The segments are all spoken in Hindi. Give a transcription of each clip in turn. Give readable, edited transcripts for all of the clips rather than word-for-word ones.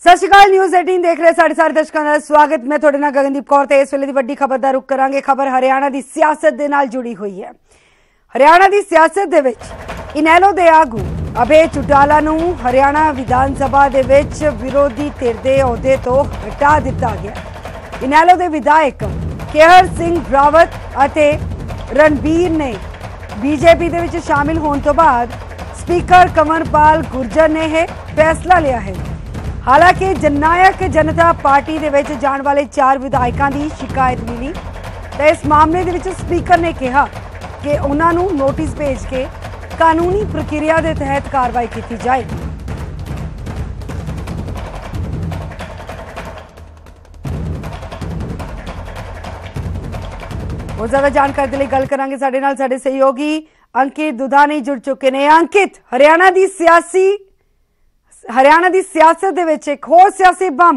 ਸਤਿ ਸ਼੍ਰੀ ਅਕਾਲ ਨਿਊਜ਼ 18 ਦੇਖ ਰਹੇ ਸਾਡੇ ਸਾਰੇ ਦਰਸ਼ਕਾਂ ਦਾ ਸਵਾਗਤ। ਮੈਂ ਤੁਹਾਡੇ ਨਾਲ ਗਗਨਦੀਪ ਕੌਰ ਤੇ ਇਸ ਵੇਲੇ ਦੀ ਵੱਡੀ ਖਬਰ ਦਾ ਰੁਖ ਕਰਾਂਗੇ। ਖਬਰ ਹਰਿਆਣਾ ਦੀ ਸਿਆਸਤ ਦੇ ਨਾਲ ਜੁੜੀ ਹੋਈ ਹੈ। ਹਰਿਆਣਾ ਦੀ ਸਿਆਸਤ ਦੇ ਵਿੱਚ ਇਨੈਲੋ ਦੇ ਆਗੂ ਅਭੈ ਚੌਟਾਲਾ ਨੂੰ ਹਰਿਆਣਾ ਵਿਧਾਨ ਸਭਾ ਦੇ ਵਿੱਚ ਵਿਰੋਧੀ ਧਿਰ ਦੇ ਅਹੁਦੇ ਤੋਂ ਹਟਾ ਦਿੱਤਾ ਗਿਆ। ਇਨੈਲੋ ਦੇ ਵਿਧਾਇਕ ਕੇਹਰ ਸਿੰਘ ਰਾਵਤ ਅਤੇ ਰਣਬੀਰ ਨੇ बीजेपी ਦੇ ਵਿੱਚ ਸ਼ਾਮਿਲ ਹੋਣ ਤੋਂ ਬਾਅਦ ਸਪੀਕਰ ਕੰਵਰਪਾਲ ਗੁਰਜਰ ਨੇ ਇਹ ਫੈਸਲਾ ਲਿਆ ਹੈ। ਹਾਲਾਂਕਿ ਜਨਨਾयक जनता पार्टी ਦੇ ਵਿੱਚ ਜਾਣ ਵਾਲੇ 4 ਵਿਧਾਇਕਾਂ ਦੀ ਸ਼ਿਕਾਇਤ ਮਿਲੀ ਤੇ ਇਸ ਮਾਮਲੇ ਦੇ ਵਿੱਚ ਸਪੀਕਰ ਨੇ ਕਿਹਾ ਕਿ ਉਹਨਾਂ ਨੂੰ ਨੋਟਿਸ ਭੇਜ ਕੇ ਕਾਨੂੰਨੀ ਪ੍ਰਕਿਰਿਆ ਦੇ ਤਹਿਤ ਕਾਰਵਾਈ ਕੀਤੀ ਜਾਏਗੀ। और ज्यादा जानकारी के लिए गल करांगे साडे नाल साडे सहयोगी अंकित दुधानी जुड़ चुके ने। अंकित, हरियाणा दी सियासत दे विच एक होर सियासी बम।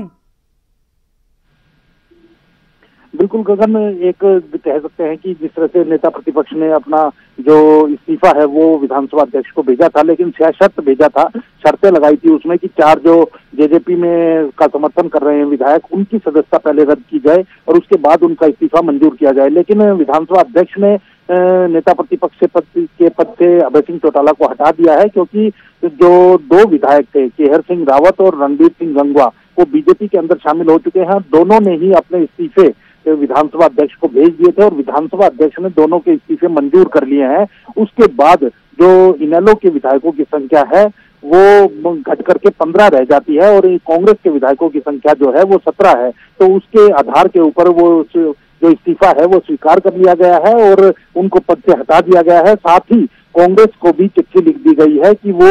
बिल्कुल गगन, एक कह सकते हैं कि जिस तरह से नेता प्रतिपक्ष ने अपना जो इस्तीफा है वो विधानसभा अध्यक्ष को भेजा था, लेकिन शर्त भेजा था, शर्तें लगाई थी उसमें कि 4 जो जेजेपी में का समर्थन कर रहे हैं विधायक, उनकी सदस्यता पहले रद्द की जाए और उसके बाद उनका इस्तीफा मंजूर किया जाए। लेकिन विधानसभा अध्यक्ष ने नेता प्रतिपक्ष के पद से अभय सिंह चौटाला को हटा दिया है, क्योंकि जो 2 विधायक थे, केहर सिंह रावत और रणबीर सिंह गंगवा, वो बीजेपी के अंदर शामिल हो चुके हैं। दोनों ने ही अपने इस्तीफे विधानसभा अध्यक्ष को भेज दिए थे और विधानसभा अध्यक्ष ने दोनों के इस्तीफे मंजूर कर लिए हैं। उसके बाद जो इनेलो के विधायकों की संख्या है वो घट करके 15 रह जाती है और कांग्रेस के विधायकों की संख्या जो है वो 17 है। तो उसके आधार के ऊपर वो जो इस्तीफा है वो स्वीकार कर लिया गया है और उनको पद से हटा दिया गया है। साथ ही कांग्रेस को भी चिट्ठी लिख दी गई है कि वो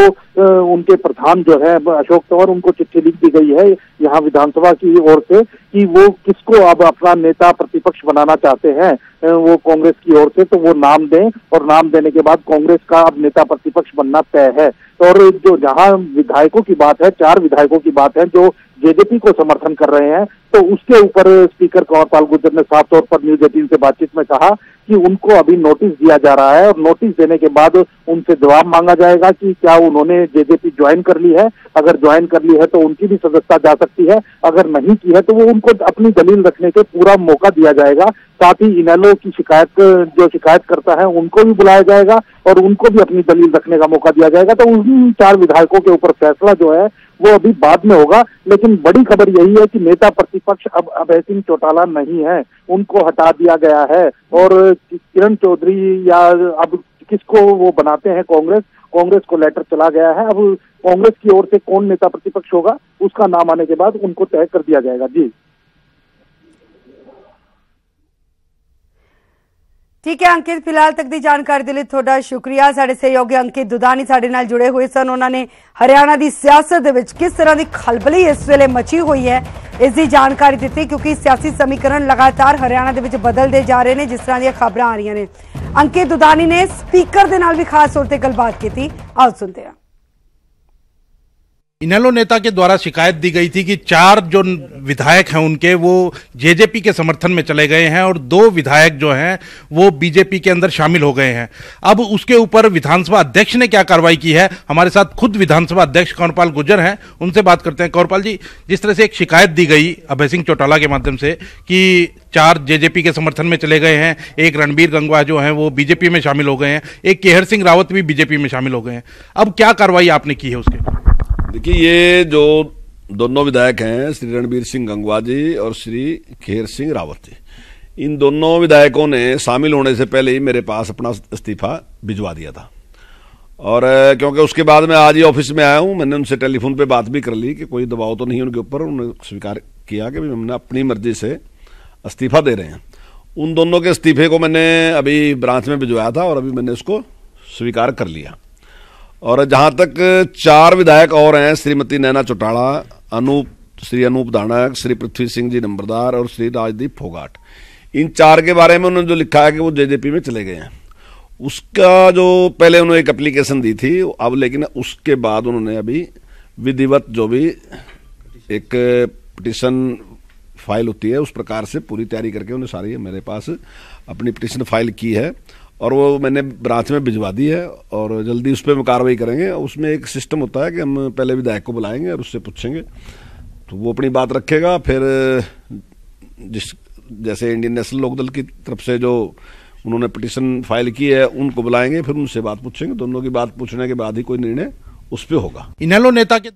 उनके प्रधान जो है अशोक तंवर, उनको चिट्ठी लिख दी गई है यहाँ विधानसभा की ओर से कि वो किसको अब अपना नेता प्रतिपक्ष बनाना चाहते हैं वो कांग्रेस की ओर से, तो वो नाम दें और नाम देने के बाद कांग्रेस का अब नेता प्रतिपक्ष बनना तय है। और जो जहां विधायकों की बात है, 4 विधायकों की बात है जो जेजेपी को समर्थन कर रहे हैं, तो उसके ऊपर स्पीकर कंवरपाल गुर्जर ने साफ तौर पर न्यूज 18 से बातचीत में कहा कि उनको अभी नोटिस दिया जा रहा है और नोटिस देने के बाद उनसे जवाब मांगा जाएगा कि क्या उन्होंने जेजेपी ज्वाइन कर ली है। अगर ज्वाइन कर ली है तो उनकी भी सदस्यता जा सकती है, अगर नहीं की है तो वो उनको अपनी दलील रखने के पूरा मौका दिया जाएगा। साथ ही इनेलो की शिकायत करता है उनको भी बुलाया जाएगा और उनको भी अपनी दलील रखने का मौका दिया जाएगा। तो उन 4 विधायकों के ऊपर फैसला जो है वो अभी बाद में होगा। लेकिन बड़ी खबर यही है कि नेता प्रतिपक्ष अब अभय सिंह चौटाला नहीं है, उनको हटा दिया गया है और किरण चौधरी या अब किसको वो बनाते हैं कांग्रेस को लेटर चला गया है। अब कांग्रेस की ओर से कौन नेता प्रतिपक्ष होगा उसका नाम आने के बाद उनको तय कर दिया जाएगा। जी ठीक है अंकित, फिलहाल तक की जानकारी के लिए थोड़ा शुक्रिया। साडे सहयोगी अंकित दुधानी साडे नाल जुड़े हुए सन। उन्होंने हरियाणा की सियासत दे विच किस तरह की खलबली इस वेले मची हुई है इसकी जानकारी दी, क्योंकि सियासी समीकरण लगातार हरियाणा दे विच बदलते जा रहे हैं जिस तरह दी खबर आ रही ने। अंकित दुधानी ने स्पीकर दे नाल भी खास तौर पर गलबात की, आओ सुनते हैं। इनेलो नेता के द्वारा शिकायत दी गई थी कि 4 जो विधायक हैं उनके वो जेजेपी के समर्थन में चले गए हैं और 2 विधायक जो हैं वो बीजेपी के अंदर शामिल हो गए हैं। अब उसके ऊपर विधानसभा अध्यक्ष ने क्या कार्रवाई की है, हमारे साथ खुद विधानसभा अध्यक्ष कंवरपाल गुर्जर हैं, उनसे बात करते हैं। कंवरपाल जी, जिस तरह से एक शिकायत दी गई अभय सिंह चौटाला के माध्यम से कि 4 जेजेपी के समर्थन में चले गए हैं, एक रणबीर गंगवा जो हैं वो बीजेपी में शामिल हो गए हैं, एक केहर सिंह रावत भी बीजेपी में शामिल हो गए हैं, अब क्या कार्रवाई आपने की है उसके? देखिए, ये जो दोनों विधायक हैं श्री रणबीर सिंह गंगवा जी और श्री केहर सिंह रावत जी, इन दोनों विधायकों ने शामिल होने से पहले ही मेरे पास अपना इस्तीफा भिजवा दिया था। और क्योंकि उसके बाद मैं आज ही ऑफिस में आया हूं, मैंने उनसे टेलीफोन पे बात भी कर ली कि कोई दबाव तो नहीं उनके ऊपर। उन्होंने स्वीकार किया कि हमने अपनी मर्जी से इस्तीफा दे रहे हैं। उन दोनों के इस्तीफे को मैंने अभी ब्रांच में भिजवाया था और अभी मैंने उसको स्वीकार कर लिया। और जहां तक 4 विधायक और हैं, श्रीमती नैना चौटाला, श्री अनूप दानक, श्री पृथ्वी सिंह जी नंबरदार और श्री राजदीप फोगाट, इन 4 के बारे में उन्होंने जो लिखा है कि वो जेजेपी में चले गए हैं, उसका जो पहले उन्होंने एक एप्लीकेशन दी थी, अब लेकिन उसके बाद उन्होंने अभी विधिवत जो भी एक पिटिशन फाइल होती है उस प्रकार से पूरी तैयारी करके उन्हें सारी मेरे पास अपनी पिटिशन फाइल की है और वो मैंने ब्रांच में भिजवा दी है और जल्दी उस पर कार्रवाई करेंगे। उसमें एक सिस्टम होता है कि हम पहले विधायक को बुलाएंगे और उससे पूछेंगे तो वो अपनी बात रखेगा। फिर जैसे इंडियन नेशनल लोकदल की तरफ से जो उन्होंने पिटीशन फाइल की है उनको बुलाएंगे, फिर उनसे बात पूछेंगे। दोनों की बात पूछने के बाद ही कोई निर्णय उस पर होगा। इनेलो नेता के